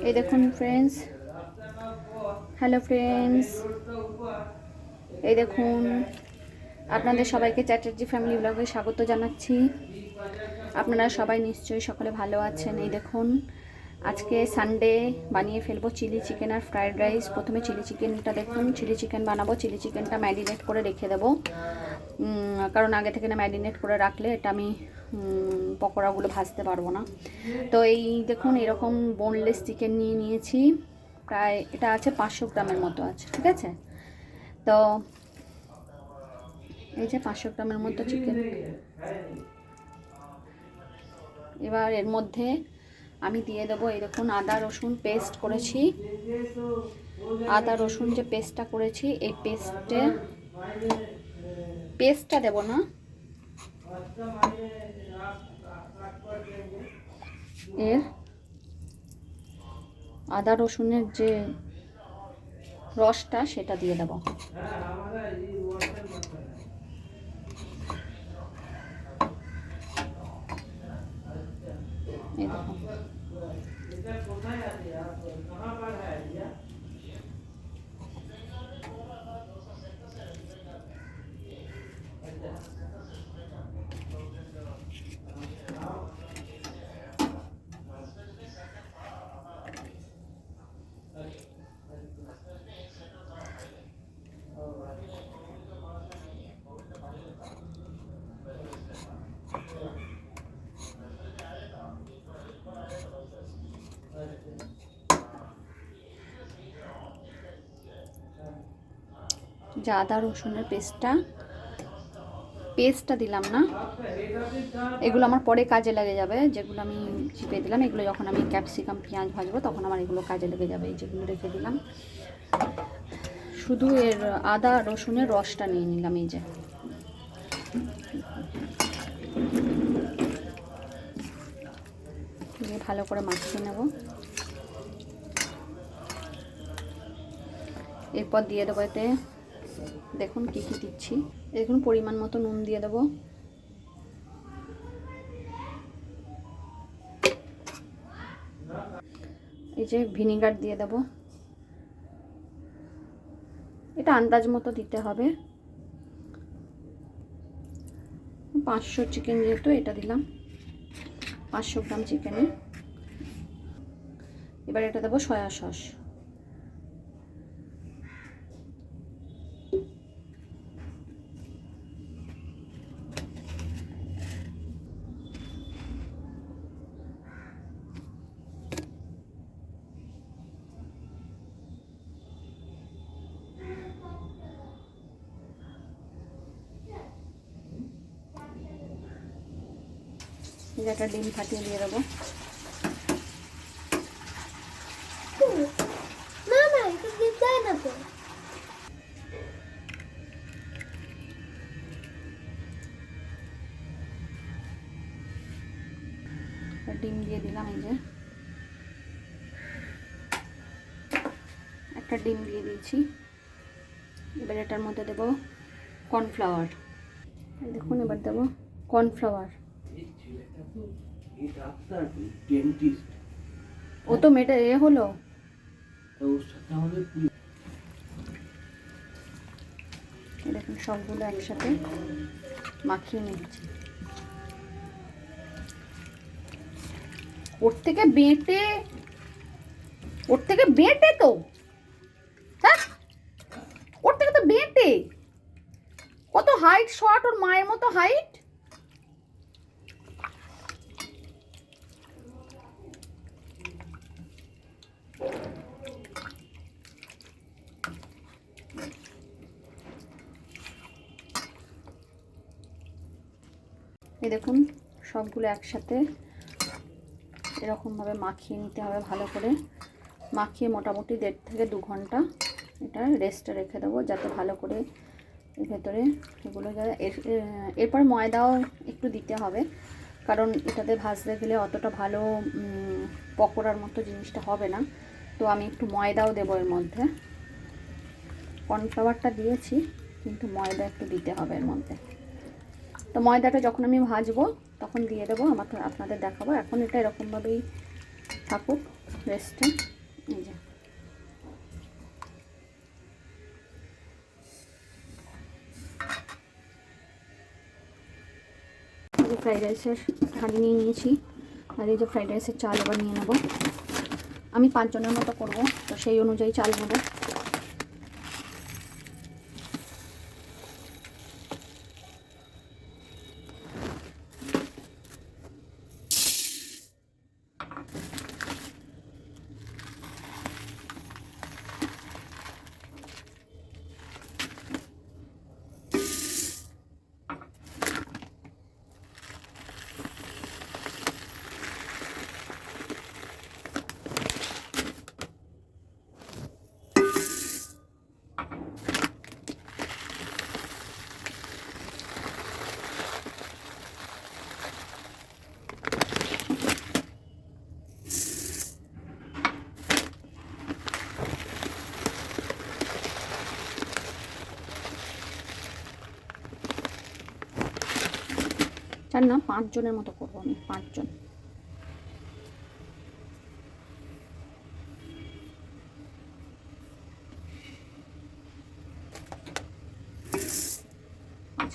এই দেখুন friends, hello friends, এই দেখুন আপনাদের সবাইকে চ্যাটার্জি ফ্যামিলি ব্লগে স্বাগত জানাচ্ছি। আপনারা সবাই নিশ্চয়ই সকলে ভালো আছেন। এই দেখুন আজকে সানডে বানিয়ে ফেলবো চিলি চিকেন আর ফ্রাইড রাইস। প্রথমে চিলি চিকেনটা দেখুন, চিলি চিকেন বানাবো। চিলি চিকেনটা ম্যারিনেট করে রেখে দেবো, কারণ আগে থেকে না ম্যারিনেট করে রাখলে এটা আমি পকোড়াগুলো ভাজতে পারবো না। তো এই দেখুন এরকম বোনলেস চিকেন নিয়ে নিয়েছি, প্রায় এটা আছে 500 গ্রামের মতো আছে, ঠিক আছে। তো এই যে 500 গ্রামের মতো চিকেন। এবার এর মধ্যে আমি দিয়ে দেবো এই দেখুন আদা রসুন পেস্ট করেছি। আদা রসুন যে পেস্টটা করেছি, এই পেস্টটা দেবো না, এর আদা রসুনের যে রসটা সেটা দিয়ে দেবো। এই দেখুন যে আদা রসুনের পেস্টটা দিলাম না, এগুলো আমার পরে কাজে লেগে যাবে। যেগুলো আমি চিপে দিলাম, এগুলো যখন আমি ক্যাপসিকাম পেঁয়াজ ভাজবো তখন আমার এগুলো কাজে লেগে যাবে। এই যেগুলো রেখে দিলাম, শুধু এর আদা রসুনের রসটা নিয়ে নিলাম। এই যে ভালো করে মাখিয়ে নেব। এরপর দিয়ে দেবো এতে, দেখুন কি কি দিচ্ছি। দেখুন পরিমাণ মতো নুন দিয়ে দেবো, এই যে ভিনিগার দিয়ে দেবো, এটা আন্দাজ মতো দিতে হবে। 500 চিকেন যেহেতু এটা দিলাম, 500 গ্রাম চিকেনে। এবার এটা দেবো সয়া সস, একটা ডিম ফাটিয়ে দিয়ে দেবো। ডিম দিয়ে দিলাম, এই যে একটা ডিম দিয়ে দিয়েছি। এবার এটার মধ্যে দেবো কর্নফ্লাওয়ার। দেখুন এবার দেবো কর্নফ্লাওয়ার। ও তো মেটে হলো। দেখুন সবগুলো একসাথে মাখিয়ে নিচ্ছি। ওর থেকে বেটে তো, হ্যাঁ ওর থেকে তো বেটে। কত হাইট, শর্ট ওর মায়ের মতো হাইট। এই দেখুন সবগুলো একসাথে এরকমভাবে মাখিয়ে নিতে হবে ভালো করে। মাখিয়ে মোটামুটি 1.5 থেকে 2 ঘন্টা এটা রেস্টে রেখে দেবো, যাতে ভালো করে এর ভেতরে এগুলো যায়। এরপর ময়দাও একটু দিতে হবে, কারণ এটাতে ভাজতে গেলে অতটা ভালো পকোড়ার মতো জিনিসটা হবে না। তো আমি একটু ময়দাও দেবো এর মধ্যে। কর্নফ্লাওয়ারটা দিয়েছি, কিন্তু ময়দা একটু দিতে হবে এর মধ্যে। তো ময়দাটা যখন আমি ভাজবো তখন দিয়ে দেবো, আপনাদের দেখাবো। এখন এটা এরকমভাবেই থাকুক রেস্টে। এই যে ফ্রাইড রাইসের হাঁড়ি নিয়ে নিয়েছি, আর এই যে ফ্রাইড রাইসের চাল এবার নিয়ে নেব। আমি 5 জনের মতো করব, তো সেই অনুযায়ী চাল নেব। চার না 5 জনের মতো করবো আমি, 5 জন।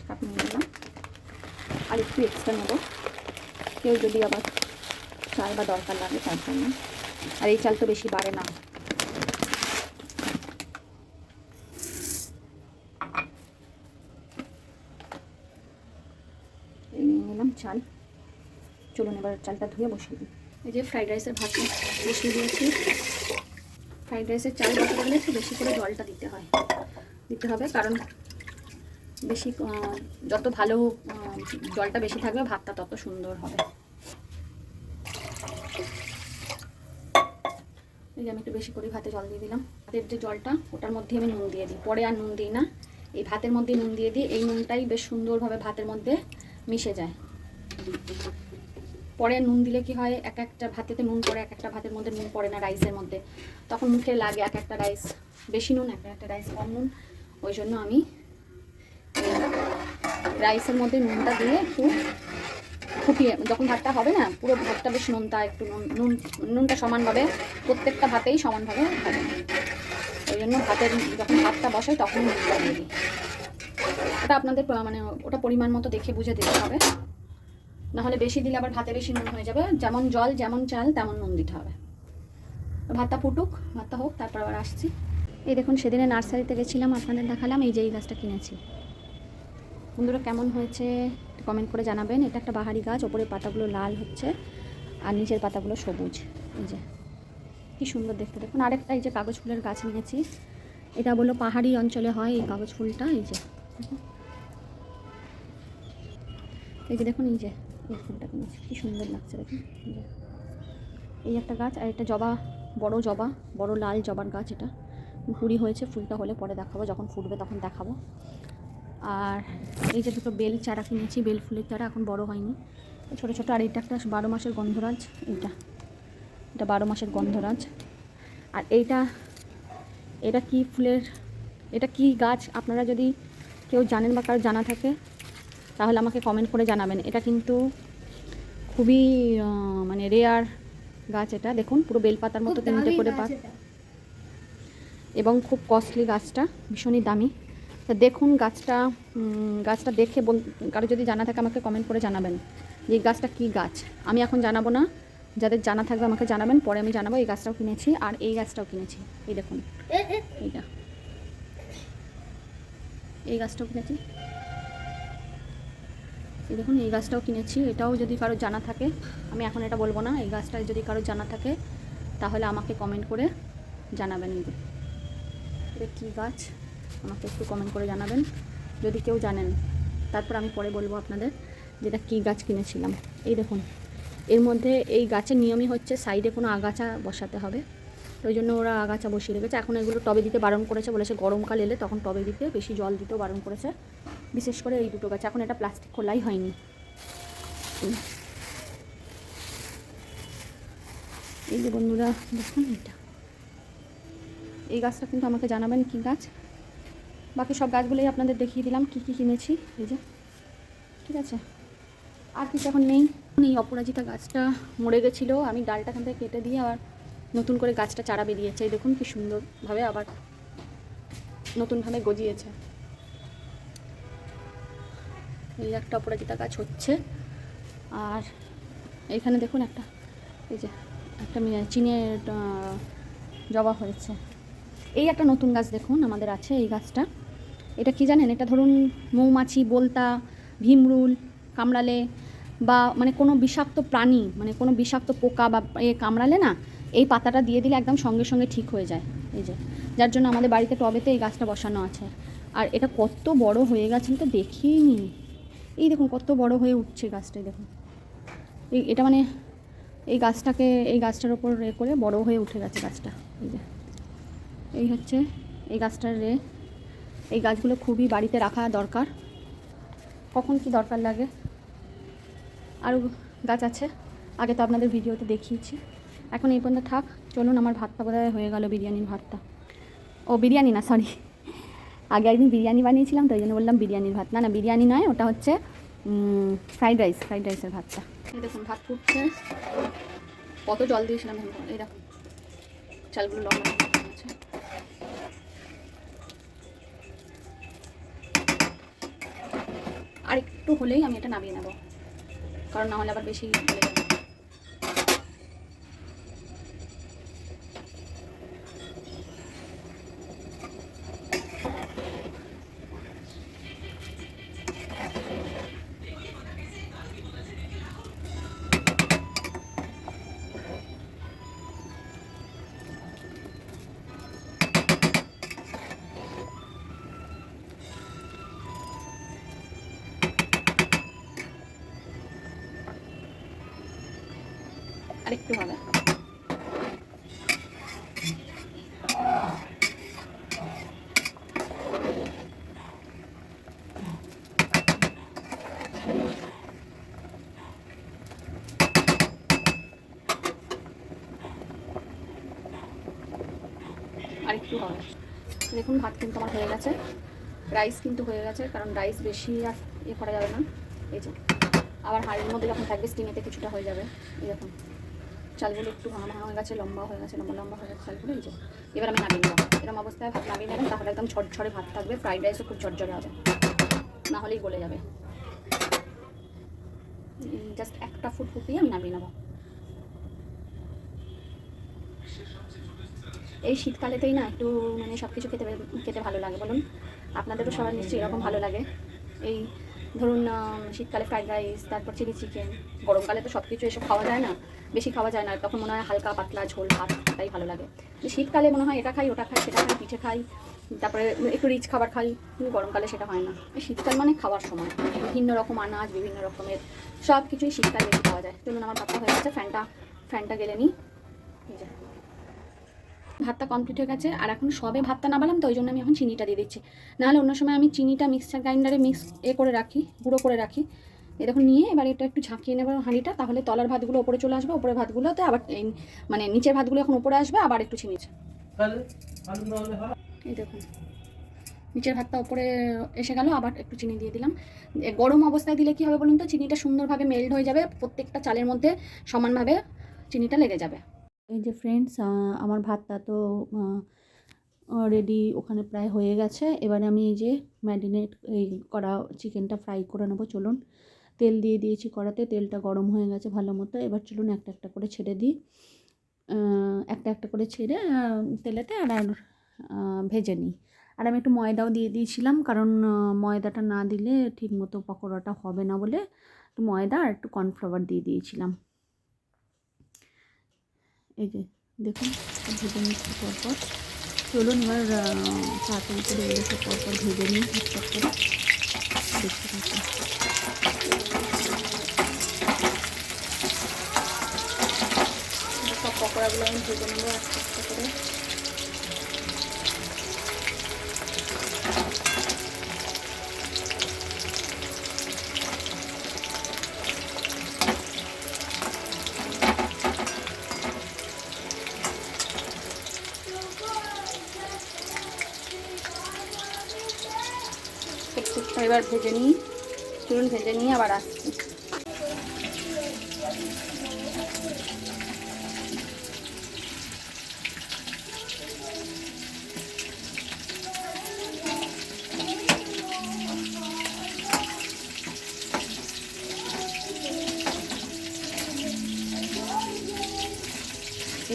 কাপ নিয়ে নিলাম, আর একটু এক্সট্রা নেবো, কেউ যদি আবার চাল বা দরকার লাগে তার জন্য। আর এই চাল তো বেশি বাড়ে না। এই নিয়ে নিলাম চাল। চলুন এবার চালটা ধুয়ে বসিয়ে দিই। এই যে ফ্রাইড রাইসের ভাত বসিয়ে দিয়েছি। ফ্রাইড রাইসের চাল বসাতে গেলে একটু বেশি করে জলটা দিতে হবে, কারণ বেশি যত ভালো জলটা বেশি থাকবে ভাতটা তত সুন্দর হবে। এই যে আমি একটু বেশি করে ভাতে জল দিয়ে দিলাম। ভাতের যে জলটা ওটার মধ্যে আমি নুন দিয়ে দিই, পরে আর নুন দিই না, এই ভাতের মধ্যে নুন দিয়ে দিই। এই নুনটাই বেশ সুন্দরভাবে ভাতের মধ্যে মিশে যায়। পরে নুন দিলে কি হয়, এক একটা ভাতেতে নুন পড়ে, এক একটা ভাতের মধ্যে নুন পড়ে না রাইসের মধ্যে, তখন মুখে লাগে এক একটা রাইস বেশি নুন, এক একটা রাইস কম নুন। ওই জন্য আমি রাইসের মধ্যে নুনটা দিয়ে একটু ফুটিয়ে, যখন ভাতটা হবে না পুরো ভাতটা বেশ একটু নুনটা সমানভাবে প্রত্যেকটা ভাতেই সমানভাবে হবে। ওই জন্য যখন ভাতটা বসাই তখন নুনটা দিয়ে দিই। ওটা আপনাদের মানে ওটা পরিমাণ মতো দেখে বুঝে দিতে হবে, নাহলে বেশি দিলে আবার ভাতে বেশি নুন হয়ে যাবে। যেমন জল যেমন চাল তেমন নুন দিতে হবে। ভাতটা ফুটুক, ভাতটা হোক, তারপর আবার আসছি। এই দেখুন, সেদিনে নার্সারিতে গেছিলাম, আপনাদের দেখালাম। এই যে এই গাছটা কিনেছি, বন্ধুরা কেমন হয়েছে কমেন্ট করে জানাবেন। এটা একটা বাহারি গাছ, ওপরের পাতাগুলো লাল হচ্ছে আর নিচের পাতাগুলো সবুজ। এই যে কি সুন্দর দেখতে। দেখুন আরেকটা এই যে কাগজ ফুলের গাছ নিয়েছি, এটা বললো পাহাড়ি অঞ্চলে হয় এই কাগজ ফুলটা। এই যে দেখুন এই যে এই ফুলটা কিনেছি, কি সুন্দর লাগছে দেখুন। এই একটা গাছ, আর একটা জবা, বড় লাল জবার গাছ। এটা কুড়ি হয়েছে, ফুলটা হলে পরে দেখাবো, যখন ফুটবে তখন দেখাবো। আর এই যে দুটো বেল চারা কিনেছি, বেল ফুলের চারা, এখন বড় হয়নি, ছোটো ছোটো। আর এটা একটা 12 মাসের গন্ধরাজ, এটা 12 মাসের গন্ধরাজ। আর এটা কি ফুলের, এটা কি গাছ আপনারা যদি কেউ জানেন বা কারো জানা থাকে তাহলে আমাকে কমেন্ট করে জানাবেন। এটা কিন্তু খুবই মানে রেয়ার গাছ। এটা দেখুন পুরো বেলপাতার মতো 3টে করে পাতা, এবং খুব কস্টলি গাছটা, ভীষণই দামি। তো দেখুন গাছটা দেখে কারো যদি জানা থাকে আমাকে কমেন্ট করে জানাবেন যে এই গাছটা কী গাছ। আমি এখন জানাবো না, যাদের জানা থাকবে আমাকে জানাবেন, পরে আমি জানাবো। এই গাছটাও কিনেছি, আর এই গাছটাও কিনেছি। এই দেখুন এই গাছটাও কিনেছি। এই দেখুন এই গাছটাও কিনেছি। এটাও যদি কারো জানা থাকে, আমি এখন এটা বলবো না, এই গাছটা যদি কারো জানা থাকে তাহলে আমাকে কমেন্ট করে জানাবেন। এটা কী গাছ আমাকে একটু কমেন্ট করে জানাবেন যদি কেউ জানেন, তারপর আমি পরে বলবো আপনাদের যেটা কী গাছ কিনেছিলাম। এই দেখুন এর মধ্যে এই গাছের নিয়মই হচ্ছে সাইডে কোনো আগাছা বসাতে হবে, ওই জন্য ওরা আগাছা বসিয়ে রেখেছে। এখন এগুলো টবে দিতে বারণ করেছে, বলেছে গরমকাল এলে তখন টবে দিতে, বেশি জল দিতেও বারণ করেছে, বিশেষ করে এই দুটো গাছ। এখন এটা প্লাস্টিক খোলাই হয়নি। এই যে বন্ধুরা দেখুন, এই গাছটা কিন্তু আমাকে জানাবেন কী গাছ। বাকি সব গাছগুলোই আপনাদের দেখিয়ে দিলাম কী কী কিনেছি। এই যে ঠিক আছে, আর কিছু এখন নেই। এই অপরাজিতা গাছটা মরে গেছিলো, আমি ডালটা এখান থেকে কেটে দিয়ে আবার নতুন করে গাছটা চারা বেরিয়েছে, এই দেখুন কি সুন্দরভাবে আবার নতুনভাবে গজিয়েছে। এই একটা অপরাজিতা গাছ হচ্ছে, আর এইখানে দেখুন একটা এই যে একটা চীনের জবা হয়েছে। এই একটা নতুন গাছ দেখুন আমাদের আছে এই গাছটা। এটা কি জানেন, এটা ধরুন মৌমাছি, বোলতা, ভিমরুল কামড়ালে বা মানে কোনো বিষাক্ত প্রাণী, মানে কোনো বিষাক্ত পোকা বা কামড়ালে না, এই পাতাটা দিয়ে দিলে একদম সঙ্গে সঙ্গে ঠিক হয়ে যায়। এই যে যার জন্য আমাদের বাড়িতে টবেতে এই গাছটা বসানো আছে। আর এটা কত বড় হয়ে গেছে আমি তো দেখিনি। এই দেখুন কত বড় হয়ে উঠছে গাছটাই দেখুন। এটা মানে এই গাছটার ওপর করে বড় হয়ে উঠে গেছে গাছটা। এই যে এই হচ্ছে এই গাছটার এই গাছগুলো খুবই বাড়িতে রাখা দরকার, কখন কি দরকার লাগে। আরও গাছ আছে, আগে তো আপনাদের ভিডিওতে দেখিয়েছি। এখন এই পর্যন্ত থাক, চলুন আমার ভাতটা বোধহয় হয়ে গেল, বিরিয়ানির ভাতটা। ও বিরিয়ানি না, সরি, আগে একদিন বিরিয়ানি বানিয়েছিলাম তো ওই জন্য বললাম বিরিয়ানির ভাত। না বিরিয়ানি নয়, ওটা হচ্ছে ফ্রাইড রাইসের ভাতটা। এই দেখুন ভাত ফুটছে, কত জল দিয়েছিলাম এই দেখুন, চালগুলো লম্বা আছে। আর একটু হলেই আমি এটা নামিয়ে নেব, কারণ না হলে আবার বেশি গলে যাবে। আরেকটু হবে। আরেকটু হবে। দেখুন ভাত কিন্তু আমার হয়ে গেছে, রাইস কিন্তু হয়ে গেছে, কারণ রাইস বেশি আর করা যাবে না। এই যে আবার হাঁড়ির মধ্যে যখন থাকবে স্টিমেতে কিছুটা হয়ে যাবে। এই দেখুন চালগুলো একটু ভাঙা হয়ে গেছে, লম্বা হয়ে গেছে, লম্বা হয়ে গেছে চালগুলো। এই যে এবার আমি নামিয়ে নেব। এরকম অবস্থায় ভাত নামিয়ে নেবেন, তাহলে একদম ঝরঝরে ভাত থাকবে। ফ্রাইড রাইসও খুব ঝরঝরে হবে, না হলেই গলে যাবে। জাস্ট একটা ফুট ফুটিয়ে আমি নামিয়ে নেব। এই শীতকালেতেই না একটু মানে সব কিছু খেতে ভালো লাগে, বলুন আপনাদেরও সবার নিশ্চয়ই এরকম ভালো লাগে। এই ধরুন শীতকালে ফ্রাইড রাইস, তারপর চিলি চিকেন। গরমকালে তো সব কিছু এসব খাওয়া যায় না, বেশি খাওয়া যায় না, তখন মনে হয় হালকা পাতলা ঝোল ভাত, তাই ভালো লাগে। শীতকালে মনে হয় এটা খাই ওটা খাই সেটা খাই, পিঠে খাই, তারপরে একটু রিচ খাবার খাই, কিন্তু গরমকালে সেটা হয় না। শীতকাল মানে খাওয়ার সময়, বিভিন্ন রকম আনাজ, বিভিন্ন রকমের সব কিছুই শীতকালে বেশি খাওয়া যায়। চলুন আমার ভাতটা হয়ে গেছে, ফ্যানটা গেলে নিই। এই যে ভাতটা কমপ্লিট হয়ে গেছে, আর এখন সবে ভাতটা নামালাম তো ওই জন্য আমি এখন চিনিটা দিয়ে দিচ্ছি। নাহলে অন্য সময় আমি চিনিটা মিক্সার গ্রাইন্ডারে করে রাখি, গুঁড়ো করে রাখি। এ দেখুন নিয়ে এবার এটা একটু ঝাঁকিয়ে নেব হাঁড়িটা, তাহলে তলার ভাতগুলো ওপরে চলে আসবে, ওপরে ভাতগুলোতে আবার মানে নিচের ভাতগুলো এখন ওপরে আসবে, আবার একটু চিনিছে। এই দেখুন নিচের ভাতটা ওপরে এসে গেল, আবার একটু চিনি দিয়ে দিলাম। গরম অবস্থায় দিলে কি হবে বলুন তো, চিনিটা সুন্দরভাবে মেল্ট হয়ে যাবে, প্রত্যেকটা চালের মধ্যে সমানভাবে চিনিটা লেগে যাবে। এই যে ফ্রেন্ডস, আমার ভাতটা তো রেডি, ওখানে প্রায় হয়ে গেছে। এবারে আমি এই যে ম্যারিনেট করা চিকেনটা ফ্রাই করে নেবো। চলুন তেল দিয়ে দিয়েছি কড়াতে, তেলটা গরম হয়ে গেছে ভালো মতো। এবার চলুন একটা একটা করে ছেড়ে দিই, একটা করে ছেড়ে তেলেতে আর ভেজে নিই। আর আমি একটু ময়দাও দিয়ে দিয়েছিলাম, কারণ ময়দাটা না দিলে ঠিক মতো পকোড়াটা হবে না বলে একটু ময়দা আর একটু কর্নফ্লাওয়ার দিয়ে দিয়েছিলাম। এই যে দেখুন ভেজে নিচ্ছি পরপর। চলুন এবার তাড়াতাড়ি করে এগুলোকে পরপর ভেজে নিই ঝটপট করে, দেখতে থাকুন। সব পকোড়াগুলো আমি ভেজে নেবো আস্তে আস্তে করে। এবার ভেজে নিই, চলুন ভেজে নিয়ে আবার আসছি।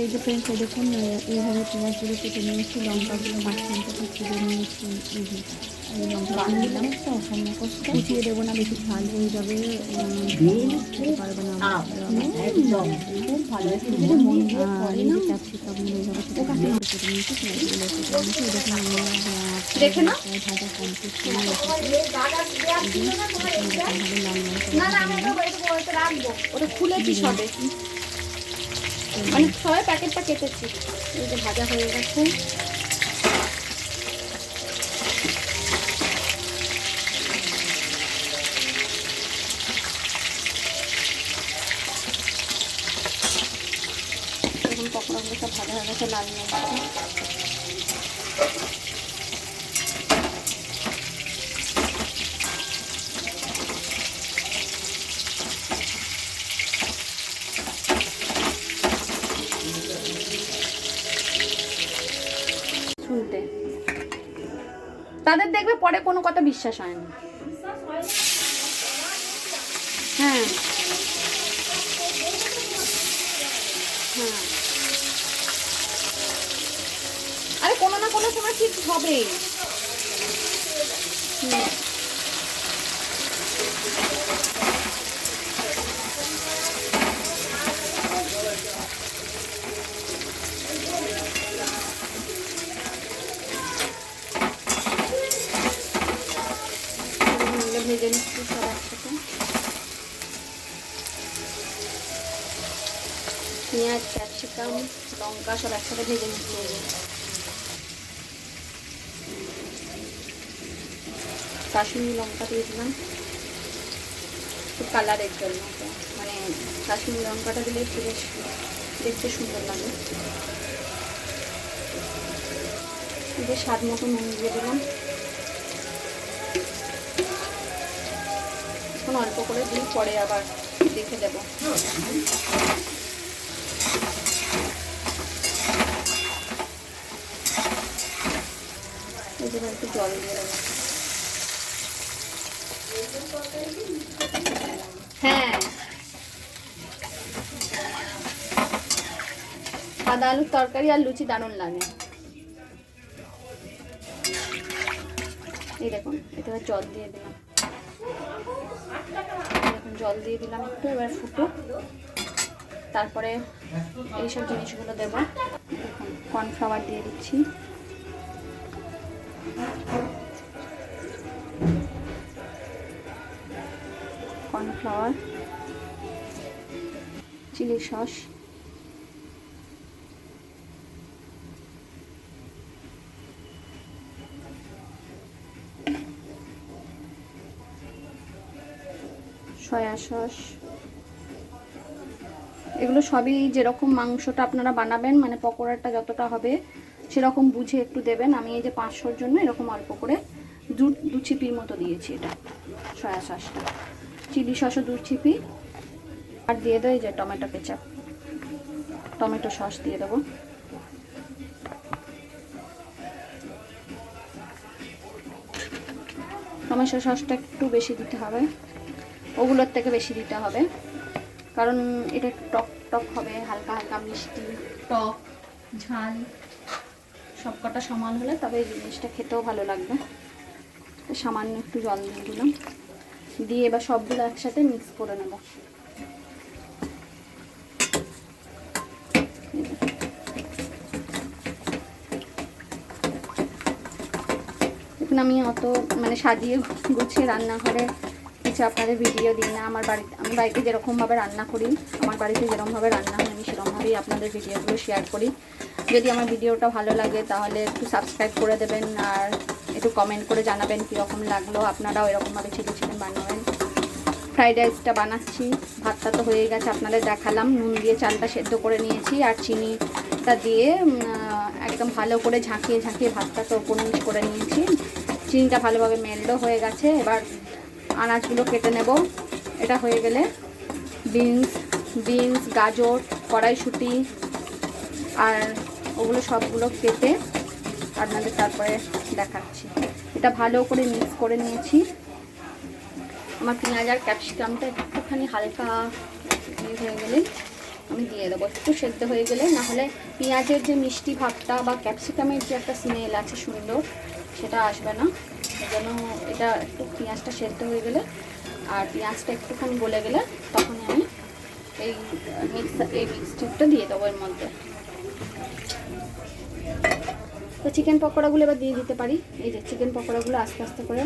এই যে ফ্রেন্ডস দেখুন এইভাবে পেঁয়াজগুলো কেটে নিয়েছি, লঙ্কাগুলো মাঝখান থেকে কেটে নিয়েছি, এই লঙ্কাগুলো দিলাম, কুচিয়ে দেবো না, বেশি ঝাল হয়ে যাবে, খেতে পারবে না। ক্যাপসিকাম এইভাবে কেটে নিয়েছি, পেঁয়াজগুলো কেটে নিয়েছি। দেখে না ভাজা কমপ্লিট করে ওটা খুলেছি সবে, মানে সবাই প্যাকেটটা কেটেছি। এই যে ভাজা হয়ে গেছে, এখন পকোড়াগুলো সব ভাজা হয়ে গেছে, লাল লাল শুনতে তাদের দেখবে পরে কোনো কথা বিশ্বাস হয় না। হ্যাঁ হ্যাঁ, আরে কোনো না কোনো সময় ঠিক হবে। ভেজে নিচ্ছি সব একসাথে, পেঁয়াজ ক্যাপসিকাম লঙ্কা সব একসাথে ভেজে নিচ্ছি। কাশ্মীরি লঙ্কা দিয়ে দিলাম একটু কালারের জন্য, মানে কাশ্মীরি লঙ্কাটা দিলে একটু বেশ দেখতে সুন্দর লাগে। যে স্বাদ মতো নুন দিয়ে দিলাম, এখন অল্প করে দিই, পরে আবার দেখে দেবো। এই যে একটু জল দিয়ে দেবো। হ্যাঁ, সাদা আলুর তরকারি আর লুচি দারুণ লাগে। এই দেখুন, এতে জল দিয়ে দিলাম, জল দিয়ে দিলাম একটু, এবার ফুটুক, তারপরে এইসব জিনিসগুলো দেবো। দেখুন কর্নফ্লাওয়ার দিয়ে দিচ্ছি, cornflour, chilli sauce, soya sauce, এগুলো সবই যেরকম মাংসটা আপনারা বানাবেন, মানে পকোড়াটা যতটা হবে সেরকম বুঝে একটু দেবেন। আমি এই যে 500-র জন্য এরকম অল্প করে দু চিপির মতো দিয়েছি এটা সয়া সসটা, চিলি সসও 2 চিপি, আর দিয়ে দেবো এই যে টমেটো কেচাপ, টমেটো সস দিয়ে দেবো। টমেটো সসটা একটু বেশি দিতে হবে, ওগুলোর থেকে বেশি দিতে হবে, কারণ এটা টক টক হবে, হালকা হালকা মিষ্টি টক ঝাল সবকটা সমান হলে তবে এই জিনিসটা খেতেও ভালো লাগবে। সামান্য একটু জল দিয়ে দিলাম, দিয়ে এবার সবগুলো একসাথে মিক্স করে নেব। এখন আমি অত মানে সাজিয়ে গুছিয়ে রান্নাঘরে কিছু আপনাদের ভিডিও দিই না। আমি বাড়িতে যেরকমভাবে রান্না করি, আমার বাড়িতে যেরকমভাবে রান্না হয় আমি সেরকমভাবেই আপনাদের ভিডিওগুলো শেয়ার করি। যদি আমার ভিডিওটা ভালো লাগে তাহলে একটু সাবস্ক্রাইব করে দেবেন, আর একটু কমেন্ট করে জানাবেন কীরকম লাগলো, আপনারাও এরকমভাবে চিকেন বানাবেন। ফ্রাইড রাইসটা বানাচ্ছি, ভাতটা তো হয়ে গেছে আপনাদের দেখালাম, নুন দিয়ে চালটা সেদ্ধ করে নিয়েছি, আর চিনিটা দিয়ে একদম ভালো করে ঝাঁকিয়ে ঝাঁকিয়ে ভাতটা তো উপনিশ করে নিয়েছি। চিনিটা ভালোভাবে মেল্টও হয়ে গেছে, এবার আনাজগুলো কেটে নেব। এটা হয়ে গেলে বিনস গাজর কড়াইশুঁটি আর ওগুলো সবগুলো কেটে আপনাদের তারপরে দেখাচ্ছি। এটা ভালো করে মিক্স করে নিয়েছি। আমার পেঁয়াজ আর ক্যাপসিকামটা একটুখানি হালকা হয়ে গেলে আমি দিয়ে দেবো। একটু সেদ্ধ হয়ে গেলে, না হলে পেঁয়াজের যে মিষ্টি ভাবটা বা ক্যাপসিকামের যে একটা স্মেল আছে সুন্দর, সেটা আসবে না। সেজন্য এটা একটু পেঁয়াজটা সেদ্ধ হয়ে গেলে আর পেঁয়াজটা একটুখানি গলে গেলে তখন আমি এই মিক্সচারটা দিয়ে দেবো এর মধ্যে। তো চিকেন পকোড়াগুলো এবার দিয়ে দিতে পারি। এই যে চিকেন পকোড়াগুলো আস্তে আস্তে করে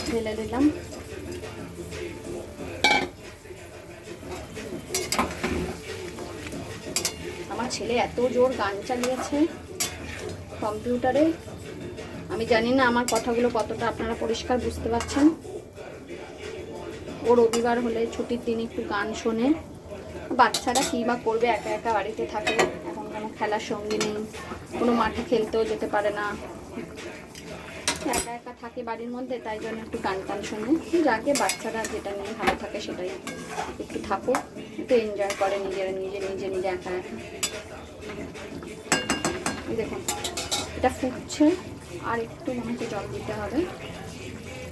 ঢেলে দিলাম। আমার ছেলে এত জোর গান চালিয়েছে কম্পিউটারে, আমি জানি না আমার কথাগুলো কতটা আপনারা পরিষ্কার বুঝতে পারছেন। ও রবিবার হলে ছুটির দিন একটু গান শোনে। বাচ্চারা কী বা করবে, একা একা বাড়িতে থাকে, এখন কোনো খেলার সঙ্গী নেই, কোনো মাঠে খেলতেও যেতে পারে না, একা একা থাকে বাড়ির মধ্যে, তাই জন্য একটু গান টান শোনে। যাকে বাচ্চারা যেটা নিয়ে ভালো থাকে সেটাই একটু থাকুক, একটু এনজয় করে নিজেরা নিজে একা একা। দেখুন এটা ফুটছে, আর একটু মনে হচ্ছে জল দিতে হবে,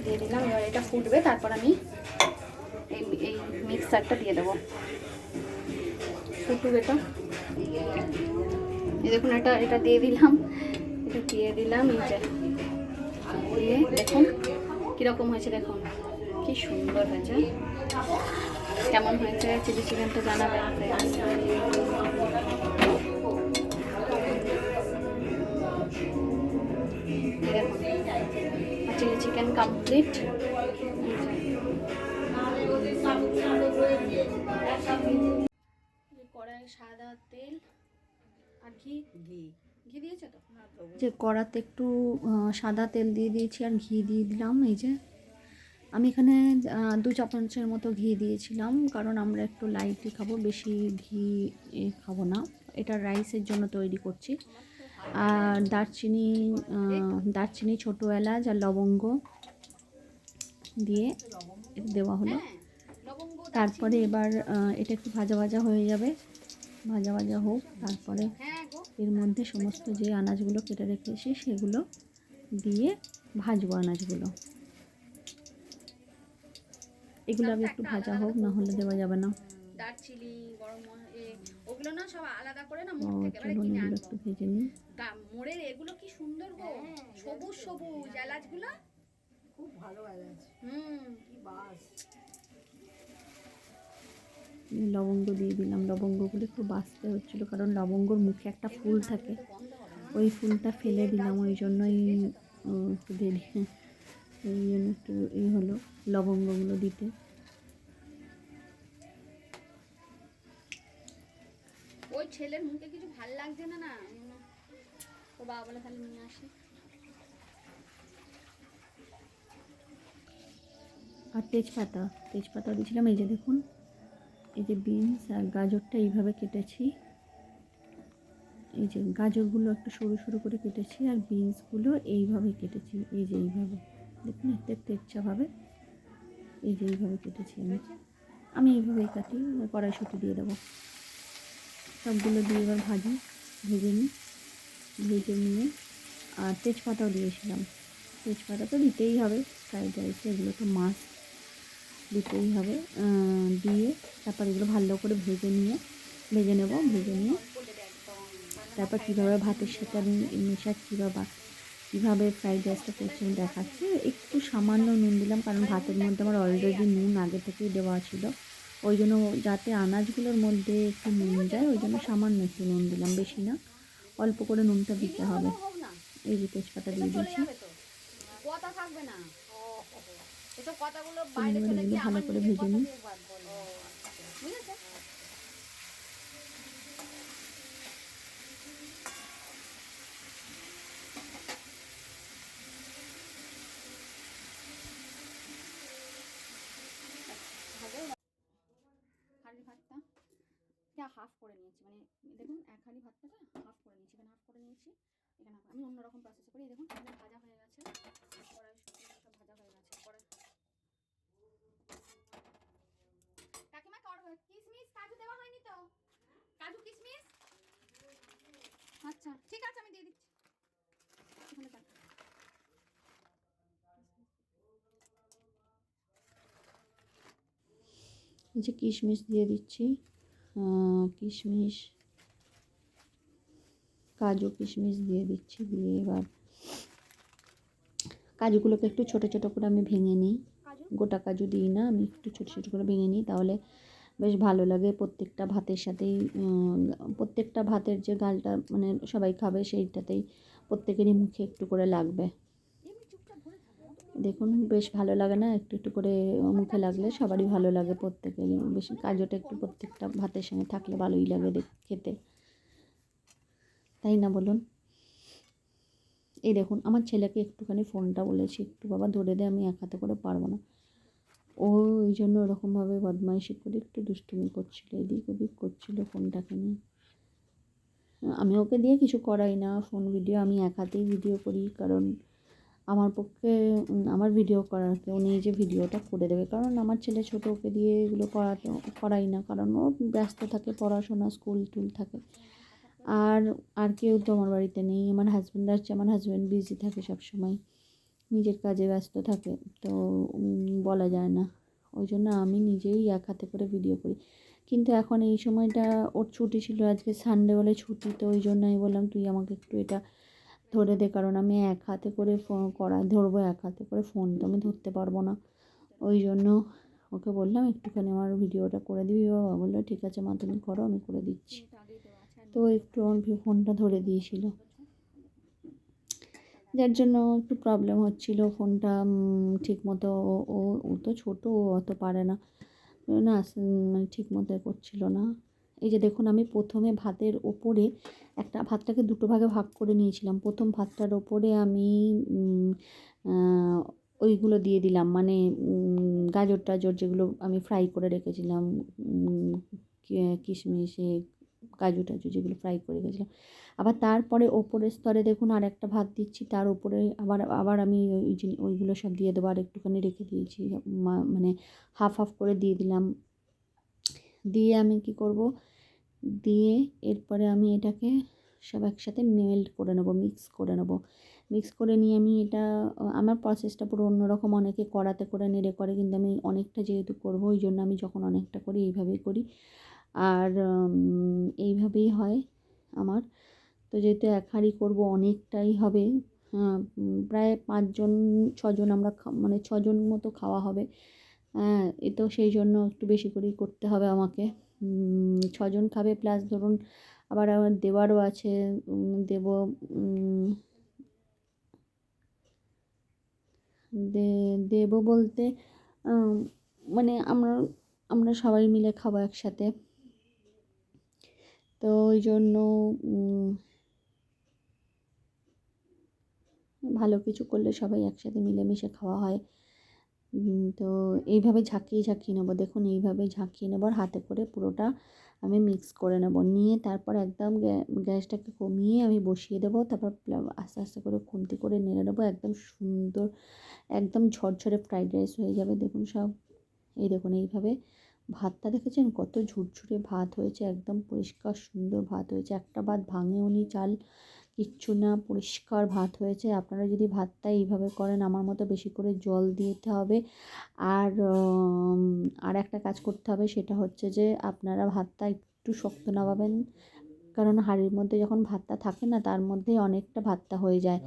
দিয়ে দিলাম। এবার এটা ফুটবে, তারপর আমি এই মিক্সারটা দিয়ে দেবো। ফুটুক এটা। এই দেখুন এটা দিয়ে দিলাম, এটা দিয়ে দিলাম। এই যে দিয়ে দেখুন কীরকম হয়েছে, দেখুন কি সুন্দর হয়েছে। কেমন হয়েছে চিলি চিকেনটা জানাবেন। দেখুন চিলি চিকেন কমপ্লিট। কড়াই সাদা তেল আর ঘি দিয়েছে তো, যে কড়াতে একটু সাদা তেল দিয়ে দিয়েছি আর ঘি দিয়ে দিলাম। এই যে আমি এখানে 2 চামচের মতো ঘি দিয়েছিলাম, কারণ আমরা একটু লাইটলি খাবো, বেশি ঘি খাবো না। এটা রাইসের জন্য তৈরি করছি। আর দারচিনি, ছোটো এলাচ আর লবঙ্গ দিয়ে দেওয়া হলো। তারপরে এবার এটা একটু ভাজা ভাজা হয়ে যাবে, ভাজা ভাজা হোক। তারপরে এর মধ্যে সমস্ত যে আনাজগুলো কেটে রেখেছি সেগুলো দিয়ে ভাজবো। আনাজগুলো এগুলো আগে একটু ভাজা হোক, না হলে দেওয়া যাবে না। দারচিনি, গরম ওগুলো না সব আলাদা করে না মোড় থেকে এবারে কিনে আনবো। একটু ভেজে নিই। মোড়ের এগুলো কি সুন্দর গো, সবুজ সবুজ এলাচগুলো, খুব ভালো এলাচ। কি বাস। লবঙ্গ দিয়ে দিলাম। লবঙ্গগুলো একটু বাছতে হচ্ছিল, কারণ লবঙ্গর মুখে একটা ফুল থাকে, ওই ফুলটা ফেলে দিলাম, ওই জন্যই একটু দেরি, এই জন্য একটু হলো লবঙ্গগুলো দিতে। ওই ছেলের মুখে কিছু ভাল লাগছে না, তো বাবা বলে খালি নিয়ে আসি। আর তেজপাতা দিয়েছিলাম। এই যে দেখুন, এই যে বিনস আর গাজরটা এইভাবে কেটেছি। এই যে গাজরগুলো একটু সরু সরু করে কেটেছি, আর বিনসগুলো এইভাবে কেটেছি। এই যে এইভাবে দেখুন, একটা তেচ্ছাভাবে এই যে এইভাবে কেটেছি। আমি এইভাবেই কাটি। কড়াইশুঁটি দিয়ে দেবো, সবগুলো দিয়ে এবার ভেজে নিয়ে আর তেজপাতাও দিয়েছিলাম। তেজপাতা তো দিতেই হবে, ফ্রাইড রাইসে এগুলো তো মাছ দিতেই হবে। দিয়ে তারপর এগুলো ভালো করে ভেজে নিয়ে তারপর কীভাবে ভাতের সাথে আমি মেশাচ্ছি বা কীভাবে ফ্রাইড রাইসটা করছি আমি দেখাচ্ছি। একটু সামান্য নুন দিলাম, কারণ ভাতের মধ্যে আমার অলরেডি নুন আগে থেকেই দেওয়া ছিল, ওই জন্য যাতে আনাজগুলোর মধ্যে একটু নুন যায়, ওই জন্য সামান্য একটু নুন দিলাম, বেশি না, অল্প করে নুনটা দিতে হবে। এই যে তেজপাতা দিয়ে দিয়েছি। ভালো করে ভেজে নিই। হাঁড়ি ভাতটা হাফ করে নিয়েছি, মানে দেখুন এক হাঁড়ি ভাতটাকে হাফ করে নিয়েছি, এখানে হাফ করে নিয়েছি। এখানে আমি অন্যরকম প্রসেস করি। দেখুন ভাজা হয়ে গেছে, কড়াই সব ভাজা হয়ে গেছে। কাকিমা কিশমিশ কাজু দেওয়া হয়নি তো, কাজু কিশমিশ, আচ্ছা ঠিক আছে আমি দিয়ে দিচ্ছি। এই যে কিশমিশ দিয়ে দিচ্ছি, কিশমিশ, কাজু কিশমিশ দিয়ে দিচ্ছি। দিয়ে এবার কাজুগুলোকে একটু ছোটো ছোটো করে আমি ভেঙে নিই, গোটা কাজু দিই না, আমি একটু ছোটো ছোটো করে ভেঙে নিই, তাহলে বেশ ভালো লাগে। প্রত্যেকটা ভাতের সাথেই প্রত্যেকটা ভাতের যে গালটা মানে সবাই খাবে সেইটাতেই প্রত্যেকেরই মুখে একটু করে লাগবে। দেখুন বেশ ভালো লাগে না, একটু একটু করে মুখে লাগলে সবারই ভালো লাগে, প্রত্যেকেরই। বেশি কাজুটা একটু প্রত্যেকটা ভাতের সঙ্গে থাকলে ভালোই লাগে খেতে, তাই না বলুন? এই দেখুন আমার ছেলেকে একটুখানি ফোনটা বলেছি, একটু বাবা ধরে দে, আমি এক হাতে করে পারবো না। ও ওই জন্য ওরকমভাবে বদমাইশি করে একটু দুষ্টুমি করছিল, এদিক ওদিক করছিল ফোনটাকে নিয়ে। আমি ওকে দিয়ে কিছু করাই না, ফোন ভিডিও আমি এক হাতেই ভিডিও করি, কারণ আমার পক্ষে আমার ভিডিও করার কেউ নেই যে ভিডিওটা করে দেবে। কারণ আমার ছেলে ছোটো, ওকে দিয়ে এগুলো করাই না, কারণ ও ব্যস্ত থাকে, পড়াশোনা স্কুল টুল থাকে। আর আর কেউ তো আমার বাড়িতে নেই, আমার হাজব্যান্ড আসছে, আমার হাজব্যান্ড বিজি থাকে সবসময়, নিজের কাজে ব্যস্ত থাকে, তো বলা যায় না। ওই জন্য আমি নিজেই এক হাতে করে ভিডিও করি। কিন্তু এখন এই সময়টা ওর ছুটি ছিল, আজকে সানডে বলে ছুটি, তো ওই জন্য আমি বললাম তুই আমাকে একটু এটা ধরে দে, কারণ আমি এক হাতে করে ধরবো, এক হাতে করে ফোন তো আমি ধরতে পারবো না। ওই জন্য ওকে বললাম একটুখানি আমার ভিডিওটা করে দিবি বাবা। বললো ঠিক আছে মা, তুমি করো, আমি করে দিচ্ছি। তো একটু আমার ফোনটা ধরে দিয়েছিল, যার জন্য একটু প্রবলেম হচ্ছিল। ফোনটা ঠিক মতো ও ও তো ছোটো, ও অত পারে না, না মানে ঠিক মতো করছিল না। এই যে দেখুন আমি প্রথমে ভাতের ওপরে ভাতটাকে দুটো ভাগে ভাগ করে নিয়েছিলাম। প্রথম ভাতটার ওপরে আমি ওইগুলো দিয়ে দিলাম, মানে গাজর টাজর যেগুলো আমি ফ্রাই করে রেখেছিলাম, কিশমিশে কাজু টাজু যেগুলো ফ্রাই করে রেখেছিলাম। আবার তারপরে ওপরের স্তরে দেখুন আর একটা ভাত দিচ্ছি, তার উপরে আবার আমি ওইগুলো সব দিয়ে দেবো। আর একটুখানি রেখে দিয়েছি, মানে হাফ হাফ করে দিয়ে দিলাম। দিয়ে আমি কি করব, দিয়ে এরপরে আমি এটাকে সব একসাথে মেল্ট করে নেবো, মিক্স করে নিয়ে আমি এটা, আমার প্রসেসটা পুরো অন্যরকম। অনেকে কড়াতে করে নেড়ে করে, কিন্তু আমি অনেকটা যেহেতু করবো, ওই জন্য আমি যখন অনেকটা করি এইভাবেই করি। আর এইভাবেই হয় আমার। তো যেহেতু এক হাঁড়ি করবো, অনেকটাই হবে, প্রায় 5-6 জন আমরা মানে 6 জন মতো খাওয়া হবে। হ্যাঁ, এ তো সেই জন্য একটু বেশি করেই করতে হবে আমাকে। 6 জন খাবে, প্লাস ধরুন আবার আমার দেওয়ারও আছে, দেবো দেবো বলতে মানে আমরা সবাই মিলে খাবো একসাথে, তো ওই জন্য ভালো কিছু করলে সবাই একসাথে মিলেমিশে খাওয়া হয়। তো এইভাবে ঝাঁকিয়ে নেবো, দেখুন এইভাবে ঝাঁকিয়ে নেবো, আর হাতে করে পুরোটা আমি মিক্স করে নেবো। নিয়ে তারপর একদম গ্যাসটাকে কমিয়ে আমি বসিয়ে দেবো। তারপর আস্তে আস্তে করে খুন্তি করে নেড়ে নেবো, একদম সুন্দর, একদম ঝরঝরে ফ্রাইড রাইস হয়ে যাবে। দেখুন সব, এই দেখুন এইভাবে ভাতটা দেখেছেন কত ঝুরঝুরে ভাত হয়েছে, একদম পরিষ্কার সুন্দর ভাত হয়েছে, একটা ভাত ভাঙেও নি, চাল কিচ্ছু না, পরিষ্কার ভাত হয়েছে। আপনারা যদি ভাতটা এইভাবে করেন, আমার মতো বেশি করে জল দিতে হবে। আর আর একটা কাজ করতে হবে, সেটা হচ্ছে যে আপনারা ভাতটা একটু শক্ত নামাবেন, কারণ হাঁড়ির মধ্যে যখন ভাতটা থাকে না, তার মধ্যে অনেকটা ভাতটা হয়ে যায়।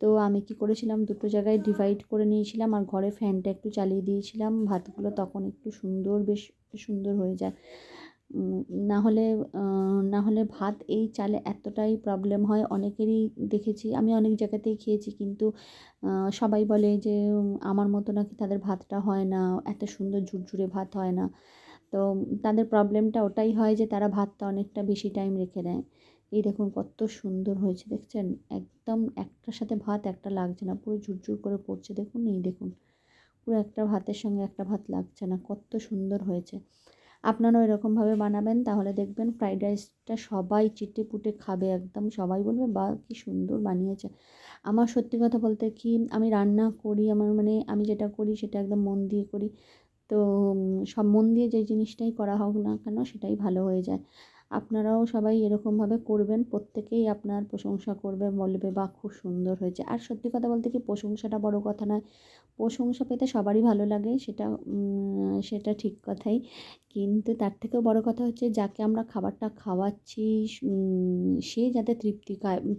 তো আমি কি করেছিলাম, দুটো জায়গায় ডিভাইড করে নিয়েছিলাম, আর ঘরে ফ্যানটা একটু চালিয়ে দিয়েছিলাম, ভাতগুলো তখন একটু সুন্দর, বেশ সুন্দর হয়ে যায়। না হলে ভাত এই চালে এতটাই প্রবলেম হয়, অনেকেরই দেখেছি, আমি অনেক জায়গাতেই খেয়েছি, কিন্তু সবাই বলে যে আমার মতো নাকি তাদের ভাতটা হয় না, এত সুন্দর ঝুরঝুরে ভাত হয় না। তো তাদের প্রবলেমটা ওটাই হয় যে তারা ভাতটা অনেকটা বেশি টাইম রেখে দেয়। এই দেখুন কত সুন্দর হয়েছে, দেখছেন একদম একটার সাথে ভাত একটা লাগছে না, পুরো ঝুরঝুর করে পড়ছে। দেখুন এই দেখুন, পুরো একটা ভাতের সঙ্গে একটা ভাত লাগছে না, কত সুন্দর হয়েছে। আপনারাও এরকমভাবে বানাবেন, তাহলে দেখবেন ফ্রাইড রাইসটা সবাই চেটেপুটে খাবে, একদম সবাই বলবে বা কি সুন্দর বানিয়েছে। আমার সত্যি কথা বলতে কি, আমি রান্না করি, আমার মানে আমি যেটা করি সেটা একদম মন দিয়ে করি। তো সব মন দিয়ে যে জিনিসটাই করা হোক না কেন, সেটাই ভালো হয়ে যায়। আপনারাও সবাই এরকমভাবে করবেন, প্রত্যেকেই আপনার প্রশংসা করবে, বলবে বাহ খুব সুন্দর হয়েছে। আর সত্যি কথা বলতে কি, প্রশংসাটা বড় কথা নয়, প্রশংসা পেতে সবারই ভালো লাগে, সেটা ঠিক কথাই। কিন্তু তার থেকেও বড় কথা হচ্ছে যাকে আমরা খাবারটা খাওয়াচ্ছি সে যাতে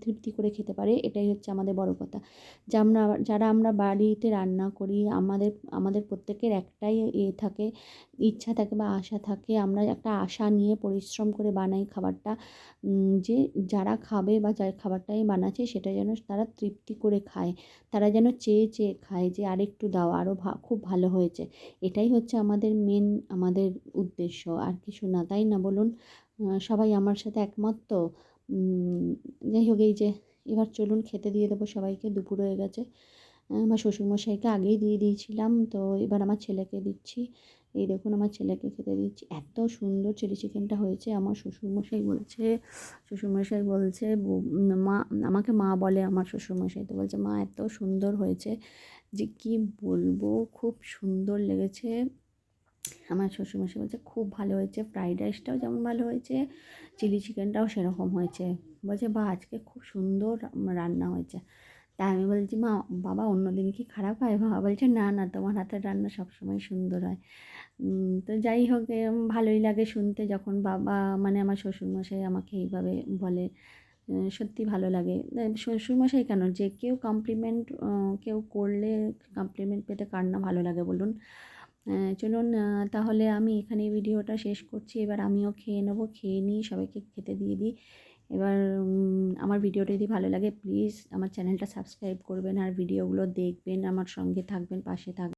তৃপ্তি করে খেতে পারে, এটাই হচ্ছে আমাদের বড় কথা। যারা আমরা বাড়িতে রান্না করি, আমাদের প্রত্যেকের একটাই থাকে, ইচ্ছা থাকে বা আশা থাকে, আমরা একটা আশা নিয়ে পরিশ্রম করে বানাই খাবারটা, যে যারা খাবে বা যার খাবারটা আমি বানাচ্ছি সেটা যেন তারা তৃপ্তি করে খায়, তারা যেন চেয়ে চেয়ে খায় যে আরেকটু দাও, আরও খুব ভালো হয়েছে। এটাই হচ্ছে আমাদের উদ্দেশ্য, আর কিছু না, তাই না বলুন? সবাই আমার সাথে একমত তো? যাই হোক, এই যে এবার চলুন খেতে দিয়ে দেবো সবাইকে, দুপুর হয়ে গেছে। আমার শ্বশুরমশাইকে আগেই দিয়ে দিয়েছিলাম, তো এবার আমার ছেলেকে দিচ্ছি। এই দেখুন আমার ছেলেকে খেতে দিচ্ছি। এত সুন্দর চিলি চিকেনটা হয়েছে, আমার শ্বশুরমশাই বলছে মা, আমাকে মা বলে আমার শ্বশুরমশাই, তো বলছে মা এত সুন্দর হয়েছে যে কি বলবো, খুব সুন্দর লেগেছে। আমার শ্বশুরমশাই বলছে খুব ভালো হয়েছে, ফ্রাইড রাইসটাও যেমন ভালো হয়েছে, চিলি চিকেনটাও সেরকম হয়েছে। বলছে বা আজকে খুব সুন্দর রান্না হয়েছে। তা আমি বলছি মা, বাবা অন্য দিন কি খারাপ হয়? বাবা বলছে না না, তোমার হাতের রান্না সবসময় সুন্দর হয়। তো যাই হোক, ভালোই লাগে শুনতে যখন বাবা, মানে আমার শ্বশুরমশাই আমাকে এইভাবে বলে। সত্যি ভালো লাগে। শ্বশুরমশাই কেন, যে কেউ কমপ্লিমেন্ট কেউ করলে, কমপ্লিমেন্ট পেতে কার না ভালো লাগে বলুন? চলুন, তাহলে আমি এখানে ভিডিওটা শেষ করছি। এবার আমিও খেয়ে নেবো, খেয়ে নিই, সবাইকে খেতে দিয়ে দিই। এবার আমার ভিডিওটা যদি ভালো লাগে প্লিজ আমার চ্যানেলটা সাবস্ক্রাইব করবেন, আর ভিডিওগুলো দেখবেন, আমার সঙ্গে থাকবেন, পাশে থাকবেন।